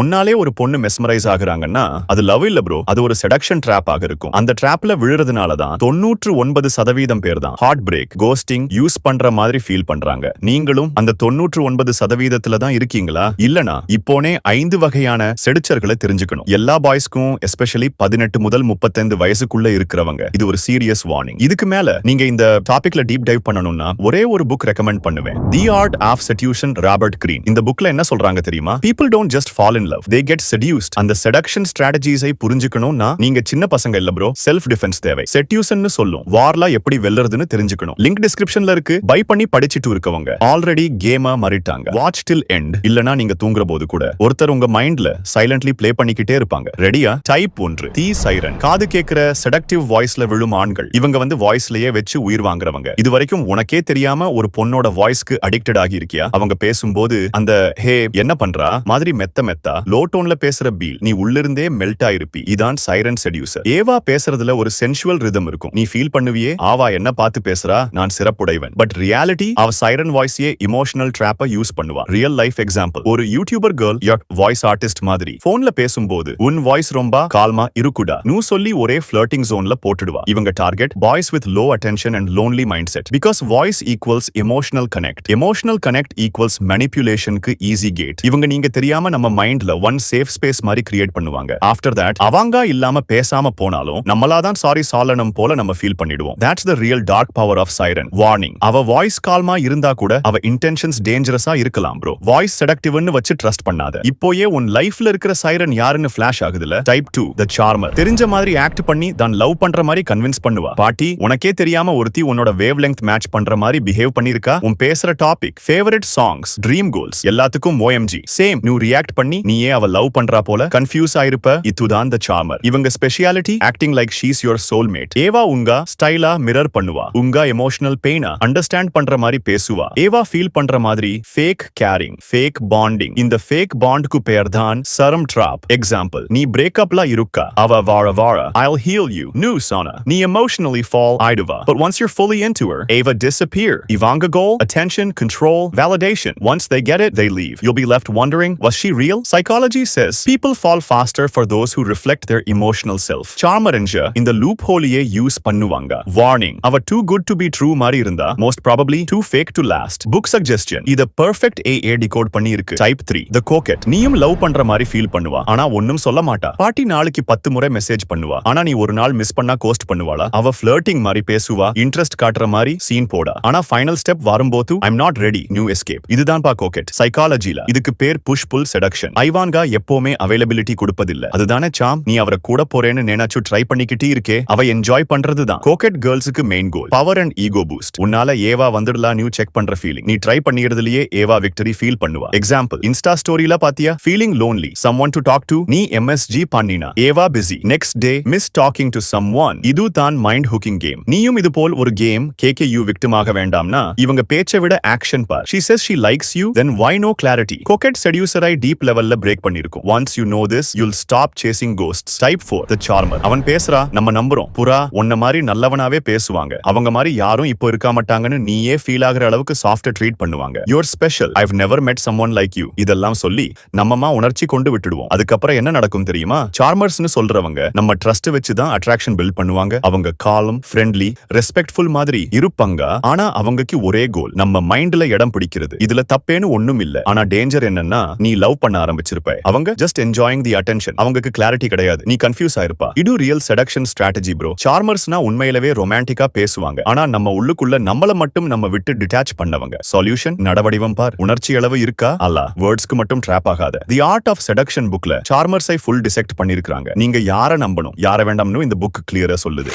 உன்னாலே ஒரு பொண்ணு மெஸ்மரைஸ் ஆகுறாங்கன்னா அது லவ் இல்ல ப்ரோ, அது ஒரு செடக்ஷன் ட்ராப் ஆக இருக்கும். அந்த ட்ராப்ல விழுறதுனால தான் 99% பேர் தான் ஹார்ட் பிரேக், கோஸ்டிங் யூஸ் பண்ற மாதிரி ஃபீல் பண்றாங்க. நீங்களும் அந்த 99% தான் இருக்கீங்களா? இல்லனா இப்போனே 5 வகையான செடிச்சர்களை தெரிஞ்சுக்கணும். எல்லா பாய்ஸ்க்கும், எஸ்பெஷலி 18 முதல் 35 வயசுக்குள்ள இருக்கிறவங்க, இது ஒரு சீரியஸ் வார்னிங். இதுக்கு மேல நீங்க இந்த டாபிக்ல டீப் டைவ் பண்ணணும்னா ஒரே ஒரு புக் ரெக்கமெண்ட் பண்ணுவேன், the art of seduction, Robert Greene. இந்த புக்ல என்ன சொல்றாங்க தெரியுமா? People don't just fall in love, they get seduced. அந்த செடக்ஷன் ஸ்ட்ராட்டஜிஸை புரிஞ்சுக்கணும்னா நீங்க சின்ன பசங்க இல்ல ப்ரோ, செல்ஃப் டிஃபென்ஸ் தேவை. செட்யூஷன்னு சொல்லும், வார்ல எப்படி வெல்லறதுன்னு தெரிஞ்சுக்கணும். லிங்க் டிஸ்கிரிப்ஷன்ல இருக்கு, பை பண்ணி படிச்சிட்டு இருக்கவங்க ஆல்ரெடி கேமா மாறிட்டாங்க. Watch till end. இல்லனா நீங்க தூங்குற போது கூட ஒருத்தர் உங்க மைண்ட்ல சைலண்ட்லி ப்ளே பண்ணிக்கிட்டே இருப்பாங்க. ரெடியா? டைப் 1, தி சைரன். காது கேட்கிற செடக்டிவ் வாய்ஸ்ல விழும் ஆண்கள். இவங்க வந்து வாய்ஸ்லயே வச்சு உயிர் வாங்குறவங்க. இது வரைக்கும் உனக்கே தெரியாம ஒரு பொண்ணோட வாய்ஸ்க்கு அடிக்டட் ஆகி இருக்கியா? அவங்க பேசும்போது அந்த ஹே என்ன பண்றா மாதிரி மெத்தா லோ டோன்ல பேசுற பீல், நீ உள்ளிருந்தே மெல்ட் ஆயிருப்பி. இதான் சைரன் செடியூசர். ஏவா பேசுறதுல ஒரு சென்சுவல் ரிதம் இருக்கும். நீ ஃபீல் பண்ணுவியே, ஆவா என்ன பார்த்து பேசுறா, நான் சிறப்புடையவன். பட் ரியாலிட்டி அவ சைரன் வாய்ஸையே இமோஷனல் ட்ராப்ப யூஸ் பண்ணுவா. ரியல் லைஃப் எக்ஸாம்பிள், ஒரு யூடியூபர் கேர்ள் வாய்ஸ் ஆர்டிஸ்ட் மாதிரி போன்ல பேசும்போது உன் வாய்ஸ் ரொம்ப கால்மா இருக்குடா நூ சொல்லி ஒரே ஃபிளர்ட்டிங் ஜோன்ல போட்டுடுவா. இவங்க target boys with low attention and lonely mind set. Because voice equals emotional connect, emotional connect equals மேனிபுலேஷனுக்கு ஈஸி கேட். இவங்க நீங்க தெரியாம நம்ம மைண்ட்ல ஒன் சேஃப் ஸ்பேஸ் மாதிரி கிரியேட் பண்ணுவாங்க. ஆஃப்டர் தட் அவங்க இல்லாம பேசாம போனாலும் நம்மளாதான் சாரி சாலனம் போல நம்ம ஃபீல் பண்ணிடுவோம். That's the real dark power of siren. Warning, அவ வாய்ஸ் கால்மா இருந்தா கூட அவ இன்டென்ஷன்ஸ் டேஞ்சரஸா இருக்கலாம் ப்ரோ. வாய்ஸ் செடக்டிவ்னு வச்சு ட்ரஸ்ட் பண்ணாத. இப்போயே உன் லைஃப்ல இருக்கிற சைரன் யாருன்னு ஃபிளாஷ் ஆகுதுல. Type 2, the charmer. தெரிஞ்ச மாதிரி ஆக்ட் பண்ணி தான் லவ் பண்ற மாதிரி கன்வின்ஸ் பண்ணுவா. பாட்டி, உனக்கே தெரியாம ஒருத்தி உன்னோட வேவ் லெங்த் மேட்ச் பண்ற மாதிரி பிஹேவ் பண்ணிருக்கா. உன் பேசுற topic, favourite songs, dream goals எல்லாத்துக்கும் OMG சேம் நீ ரியாக்ட் பண்ணி நீயே அவ லவ் பண்றா போல கன்ஃபியூஸ் ஆயிருப்ப. இதுதான் the charmer. இவங்க speciality acting like she is your soulmate. ஏவா உங்க ஸ்டைலா மிரர் பண்ணுவா. உங்க எமோஷனல் பெயினா அண்டர்ஸ்டாண்ட் பண்ற மாதிரி பேசுவா. ஏவா ஃபீல் பண்ற மாதிரி ஃபேக் கேரிங், ஃபேக் பாண்டிங். இந்த ஃபேக் பாண்ட்க்கு பேர் தான் சரம் ட்ராப். எக்ஸாம்பிள், நீ பிரேக்கப்ல இருக்கா, அவ வாழ I'll heal you new sona. நீ emotionally fall ஆயிடுவா. But once you're fully into her, Ava disappear. இவங்க goal, attention, control, validation. Once they get it, they leave. You'll be left wondering, was she real? Psychology says people fall faster for those who reflect their emotional self. Charmer இந்த loop ஹோலியே use பண்ணுவாங்க. Warning, அவ too good to be true மாதிரி இருந்தா most probably too fake to last. Book suggestion, இத perfect AA decode பண்ணி இருக்கு. Type 3, the coquette. நீயும் love பண்ற மாதிரி ஃபீல் பண்ணுவா, ஆனா ஒண்ணும் சொல்ல மாட்டா. பாட்டி நாளைக்கு 10 முறை மெசேஜ் பண்ணுவா, ஆனா நீ ஒரு நாள் மிஸ் பண்ணா கோஸ்ட் பண்ணுவாளா? அவ ஃபிளர்ட்டிங் மாதிரி பேசுவா, இன்ட்ரெஸ்ட் காட்டுற மாதிரி சீன் போடா, ஆனா ஃபைனல் ஸ்டெப் வரும்போது I'm not ready, new escape. இதுதான் பா கோக்கெட். சைக்காலஜில இதுக்கு பேர் புஷ் புல் செடக்ஷன். ஐவான்கா எப்பவுமே அவைலபிலிட்டி கொடுப்பதில்ல. அதுதானே சாம். நீ அவரை கூட போறேன்னு நினைச்சு ட்ரை பண்ணிக்கிட்டே இருக்கே, அவ என்ஜாய் பண்றதுதான் கோக்கெட் கேர்ள்ஸுக்கு main goal. Power and ego boost. உன்னால ஏவா வந்துடலாம் நியூ செக் பண்ற ஃபீலிங். நீ ட்ரை பண்ணிக்கிறதுலயே ஏவா விக்டரி ஃபீல் பண்ணுவா. எக்ஸாம்பிள், இன்ஸ்டா ஸ்டோரியில பாத்தியா, feeling lonely, someone to talk to, நீ MSG பண்ணினா ஏவா busy, next day miss talking to someone. இது தான் மைண்ட் ஹுக்கிங் கேம். நீயும் இது போல் ஒரு கேம் KKU விக்டிம் ஆக வேண்டாம்னா இவங்க பேச்சை விட ஆக்ஷன் பார். She says she likes you, then why no clarity? Coquette செடியூசரை டீப் லெவல்ல பிரேக் பண்ணிருக்கும். Once you know this, you'll stop chasing ghosts. Type 4, the charmer. அவன் பேசுறா, நம்ம நம்புறோம். புறா உன்ன மாதிரி நல்லவனாவே பேசுவாங்க, அவங்க மாதிரி யாரும் இப்போ இருக்க மாட்டாங்கன்னு நீயே ஃபீல் ஆகுற அளவுக்கு சாஃப்ட்டா ட்ரீட் பண்ணுவாங்க. You're special, I've never met someone like you. இதெல்லாம் சொல்லி நம்மமா உணர்ச்சி கொண்டு விட்டுடுவோம். அதுக்கப்புறம் என்ன நடக்கும் தெரியுமா? சார்மர்ஸ்னு சொல்றவங்க நம்ம ட்ரஸ்ட் வச்சு தான் அட்ராக்ஷன் பில்ட் பண்ணுவாங்க. அவங்க காலம், ஃப்ரெண்ட்லி, ரெஸ்பெக்ட்ஃபுல் மாதிரி இருப்பாங்க. ஆனா அவங்களுக்கு ஒரே கோல், நம்ம மைண்ட்ல இடம் பிடிக்கிறது. இதுல தப்பேன்னு ஒண்ணும் இல்ல. ஆனா டேஞ்சர் என்னன்னா, நீ லவ் பண்ண ஆரம்பிச்சிருப்ப, அவங்க ஜஸ்ட் என்ஜாயிங் தி அட்டென்ஷன். அவங்களுக்கு கிளாரிட்டி கிடையாது, நீ கன்ஃபியூஸ் ஆயிருப்பா. இது ரியல் செடக்ஷன் ஸ்ட்ராட்டஜி ப்ரோ. சார்மர்ஸ்னா உண்மையிலவே ரொமான்டிக்கா பேசுவாங்க, ஆனா நம்ம உள்ளுக்குள்ள நம்மள மட்டும் நம்ம விட்டு டிட்டாச் பண்ணவங்க. சொல்யூஷன், நடவடிவம் பார். உணர்ச்சி அளவு இருக்கா? அல்ல, வேர்ட்ஸ்க்கு மட்டும் ட்ராப் ஆகாத. தி ஆர்ட் ஆஃப் செடக்ஷன் புக்ல சார்மர்ஸை ஃபுல் டிசெக்ட் பண்ணிருக்காங்க. நீங்க யாரை நம்பணும், யாரை வேண்டாம்னு இந்த புக் கிளியரா சொல்லுது.